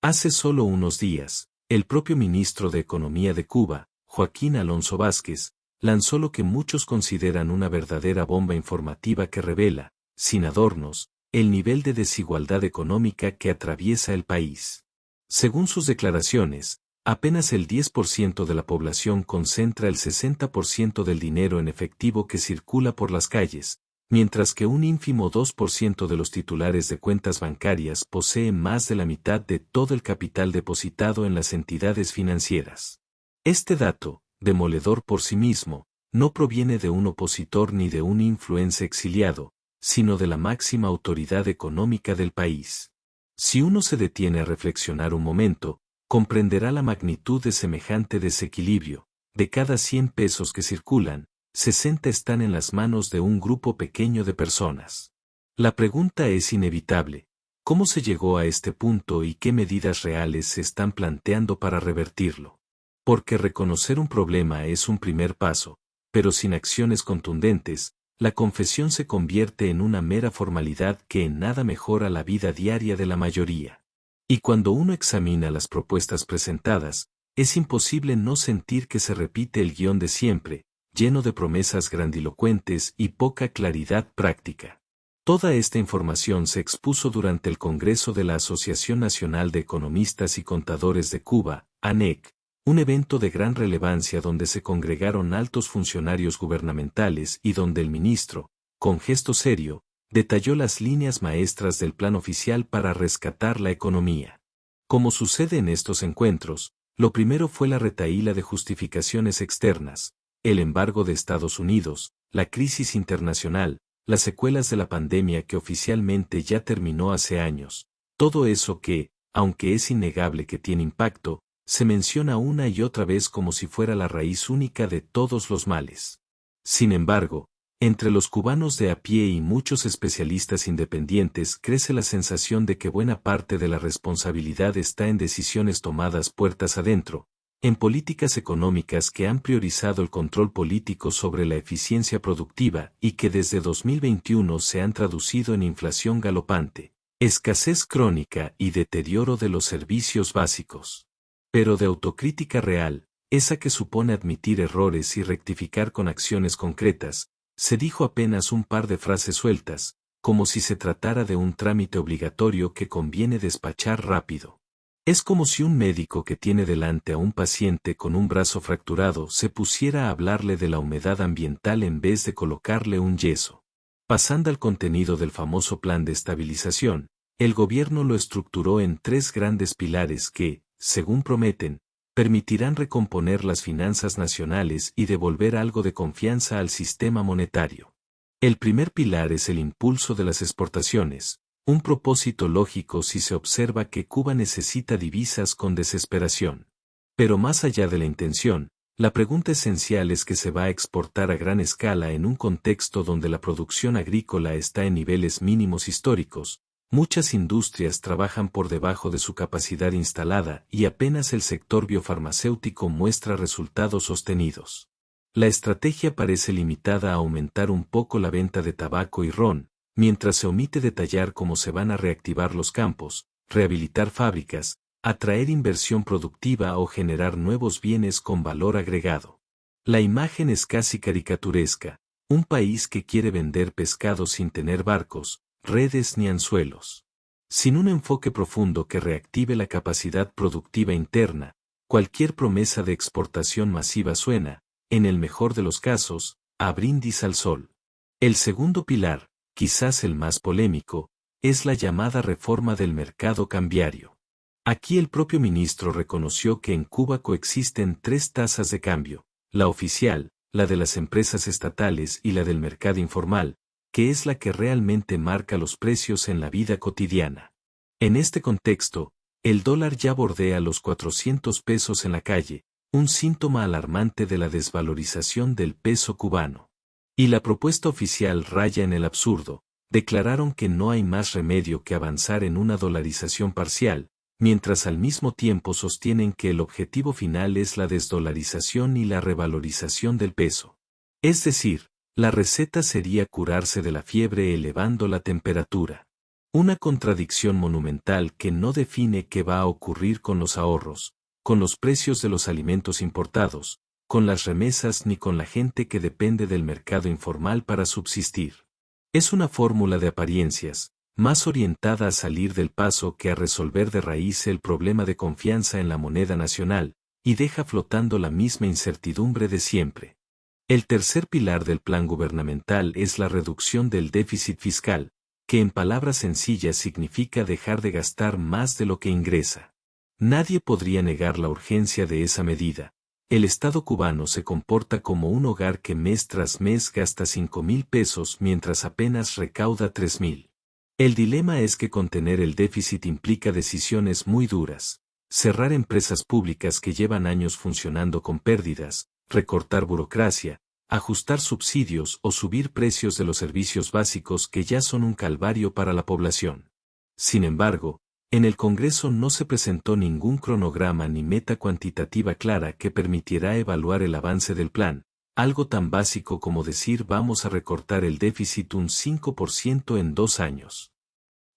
Hace solo unos días, el propio ministro de Economía de Cuba, Joaquín Alonso Vázquez, lanzó lo que muchos consideran una verdadera bomba informativa que revela, sin adornos, el nivel de desigualdad económica que atraviesa el país. Según sus declaraciones, apenas el 10% de la población concentra el 60% del dinero en efectivo que circula por las calles, mientras que un ínfimo 2% de los titulares de cuentas bancarias poseen más de la mitad de todo el capital depositado en las entidades financieras. Este dato, demoledor por sí mismo, no proviene de un opositor ni de un influencer exiliado, sino de la máxima autoridad económica del país. Si uno se detiene a reflexionar un momento, comprenderá la magnitud de semejante desequilibrio. De cada 100 pesos que circulan, 60 están en las manos de un grupo pequeño de personas. La pregunta es inevitable: ¿cómo se llegó a este punto y qué medidas reales se están planteando para revertirlo? Porque reconocer un problema es un primer paso, pero sin acciones contundentes, la confesión se convierte en una mera formalidad que en nada mejora la vida diaria de la mayoría. Y cuando uno examina las propuestas presentadas, es imposible no sentir que se repite el guión de siempre, lleno de promesas grandilocuentes y poca claridad práctica. Toda esta información se expuso durante el Congreso de la Asociación Nacional de Economistas y Contadores de Cuba, ANEC, un evento de gran relevancia donde se congregaron altos funcionarios gubernamentales y donde el ministro, con gesto serio, detalló las líneas maestras del plan oficial para rescatar la economía. Como sucede en estos encuentros, lo primero fue la retahíla de justificaciones externas, el embargo de Estados Unidos, la crisis internacional, las secuelas de la pandemia que oficialmente ya terminó hace años, todo eso que, aunque es innegable que tiene impacto, se menciona una y otra vez como si fuera la raíz única de todos los males. Sin embargo, entre los cubanos de a pie y muchos especialistas independientes crece la sensación de que buena parte de la responsabilidad está en decisiones tomadas puertas adentro, en políticas económicas que han priorizado el control político sobre la eficiencia productiva y que desde 2021 se han traducido en inflación galopante, escasez crónica y deterioro de los servicios básicos. Pero de autocrítica real, esa que supone admitir errores y rectificar con acciones concretas, se dijo apenas un par de frases sueltas, como si se tratara de un trámite obligatorio que conviene despachar rápido. Es como si un médico que tiene delante a un paciente con un brazo fracturado se pusiera a hablarle de la humedad ambiental en vez de colocarle un yeso. Pasando al contenido del famoso plan de estabilización, el gobierno lo estructuró en 3 grandes pilares que, según prometen, permitirán recomponer las finanzas nacionales y devolver algo de confianza al sistema monetario. El primer pilar es el impulso de las exportaciones, un propósito lógico si se observa que Cuba necesita divisas con desesperación. Pero más allá de la intención, la pregunta esencial es que se va a exportar a gran escala en un contexto donde la producción agrícola está en niveles mínimos históricos. Muchas industrias trabajan por debajo de su capacidad instalada y apenas el sector biofarmacéutico muestra resultados sostenidos. La estrategia parece limitada a aumentar un poco la venta de tabaco y ron, mientras se omite detallar cómo se van a reactivar los campos, rehabilitar fábricas, atraer inversión productiva o generar nuevos bienes con valor agregado. La imagen es casi caricaturesca: un país que quiere vender pescado sin tener barcos, redes ni anzuelos. Sin un enfoque profundo que reactive la capacidad productiva interna, cualquier promesa de exportación masiva suena, en el mejor de los casos, a brindis al sol. El segundo pilar, quizás el más polémico, es la llamada reforma del mercado cambiario. Aquí el propio ministro reconoció que en Cuba coexisten 3 tasas de cambio: la oficial, la de las empresas estatales y la del mercado informal, que es la que realmente marca los precios en la vida cotidiana. En este contexto, el dólar ya bordea los 400 pesos en la calle, un síntoma alarmante de la desvalorización del peso cubano. Y la propuesta oficial raya en el absurdo: declararon que no hay más remedio que avanzar en una dolarización parcial, mientras al mismo tiempo sostienen que el objetivo final es la desdolarización y la revalorización del peso. Es decir, la receta sería curarse de la fiebre elevando la temperatura. Una contradicción monumental que no define qué va a ocurrir con los ahorros, con los precios de los alimentos importados, con las remesas ni con la gente que depende del mercado informal para subsistir. Es una fórmula de apariencias, más orientada a salir del paso que a resolver de raíz el problema de confianza en la moneda nacional, y deja flotando la misma incertidumbre de siempre. El tercer pilar del plan gubernamental es la reducción del déficit fiscal, que en palabras sencillas significa dejar de gastar más de lo que ingresa. Nadie podría negar la urgencia de esa medida. El Estado cubano se comporta como un hogar que mes tras mes gasta 5.000 pesos mientras apenas recauda 3.000. El dilema es que contener el déficit implica decisiones muy duras. Cerrar empresas públicas que llevan años funcionando con pérdidas, recortar burocracia, ajustar subsidios o subir precios de los servicios básicos que ya son un calvario para la población. Sin embargo, en el Congreso no se presentó ningún cronograma ni meta cuantitativa clara que permitiera evaluar el avance del plan, algo tan básico como decir vamos a recortar el déficit un 5% en 2 años.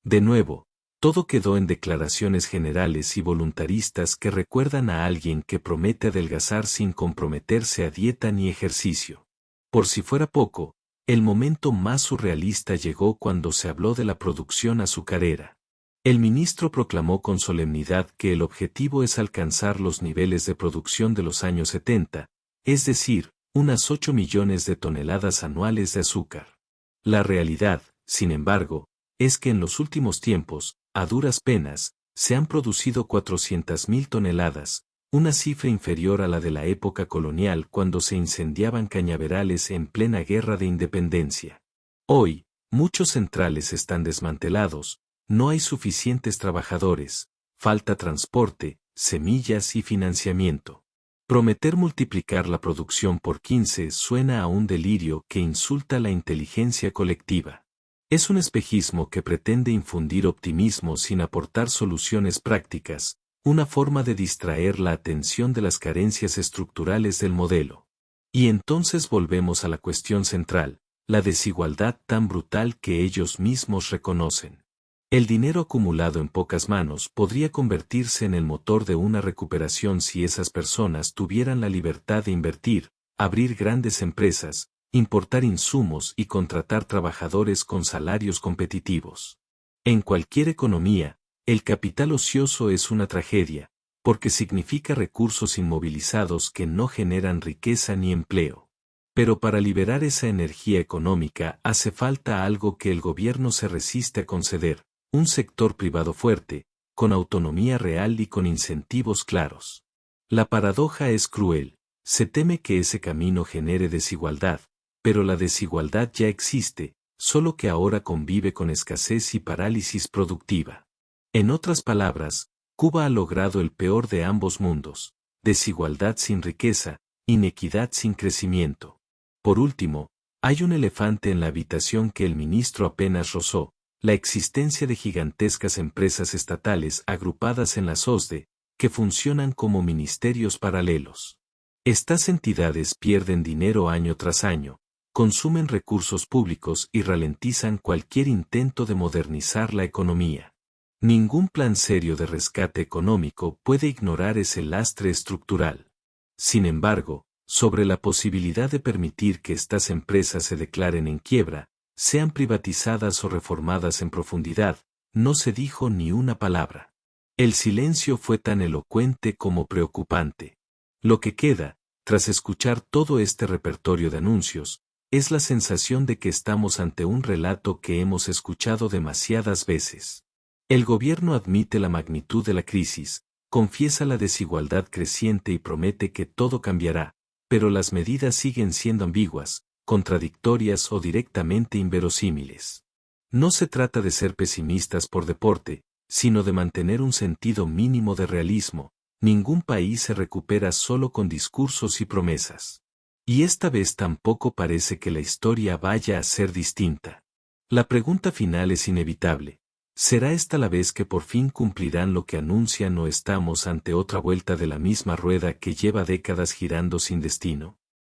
De nuevo, todo quedó en declaraciones generales y voluntaristas que recuerdan a alguien que promete adelgazar sin comprometerse a dieta ni ejercicio. Por si fuera poco, el momento más surrealista llegó cuando se habló de la producción azucarera. El ministro proclamó con solemnidad que el objetivo es alcanzar los niveles de producción de los años 70, es decir, unas 8 millones de toneladas anuales de azúcar. La realidad, sin embargo, es que en los últimos tiempos, a duras penas, se han producido 400.000 toneladas, una cifra inferior a la de la época colonial cuando se incendiaban cañaverales en plena guerra de independencia. Hoy, muchos centrales están desmantelados, no hay suficientes trabajadores, falta transporte, semillas y financiamiento. Prometer multiplicar la producción por 15 suena a un delirio que insulta la inteligencia colectiva. Es un espejismo que pretende infundir optimismo sin aportar soluciones prácticas, una forma de distraer la atención de las carencias estructurales del modelo. Y entonces volvemos a la cuestión central, la desigualdad tan brutal que ellos mismos reconocen. El dinero acumulado en pocas manos podría convertirse en el motor de una recuperación si esas personas tuvieran la libertad de invertir, abrir grandes empresas, importar insumos y contratar trabajadores con salarios competitivos. En cualquier economía, el capital ocioso es una tragedia, porque significa recursos inmovilizados que no generan riqueza ni empleo. Pero para liberar esa energía económica hace falta algo que el gobierno se resiste a conceder, un sector privado fuerte, con autonomía real y con incentivos claros. La paradoja es cruel, se teme que ese camino genere desigualdad, pero la desigualdad ya existe, solo que ahora convive con escasez y parálisis productiva. En otras palabras, Cuba ha logrado el peor de ambos mundos, desigualdad sin riqueza, inequidad sin crecimiento. Por último, hay un elefante en la habitación que el ministro apenas rozó, la existencia de gigantescas empresas estatales agrupadas en las OSDE, que funcionan como ministerios paralelos. Estas entidades pierden dinero año tras año, consumen recursos públicos y ralentizan cualquier intento de modernizar la economía. Ningún plan serio de rescate económico puede ignorar ese lastre estructural. Sin embargo, sobre la posibilidad de permitir que estas empresas se declaren en quiebra, sean privatizadas o reformadas en profundidad, no se dijo ni una palabra. El silencio fue tan elocuente como preocupante. Lo que queda, tras escuchar todo este repertorio de anuncios, es la sensación de que estamos ante un relato que hemos escuchado demasiadas veces. El gobierno admite la magnitud de la crisis, confiesa la desigualdad creciente y promete que todo cambiará, pero las medidas siguen siendo ambiguas, contradictorias o directamente inverosímiles. No se trata de ser pesimistas por deporte, sino de mantener un sentido mínimo de realismo. Ningún país se recupera solo con discursos y promesas. Y esta vez tampoco parece que la historia vaya a ser distinta. La pregunta final es inevitable. ¿Será esta la vez que por fin cumplirán lo que anuncian o estamos ante otra vuelta de la misma rueda que lleva décadas girando sin destino?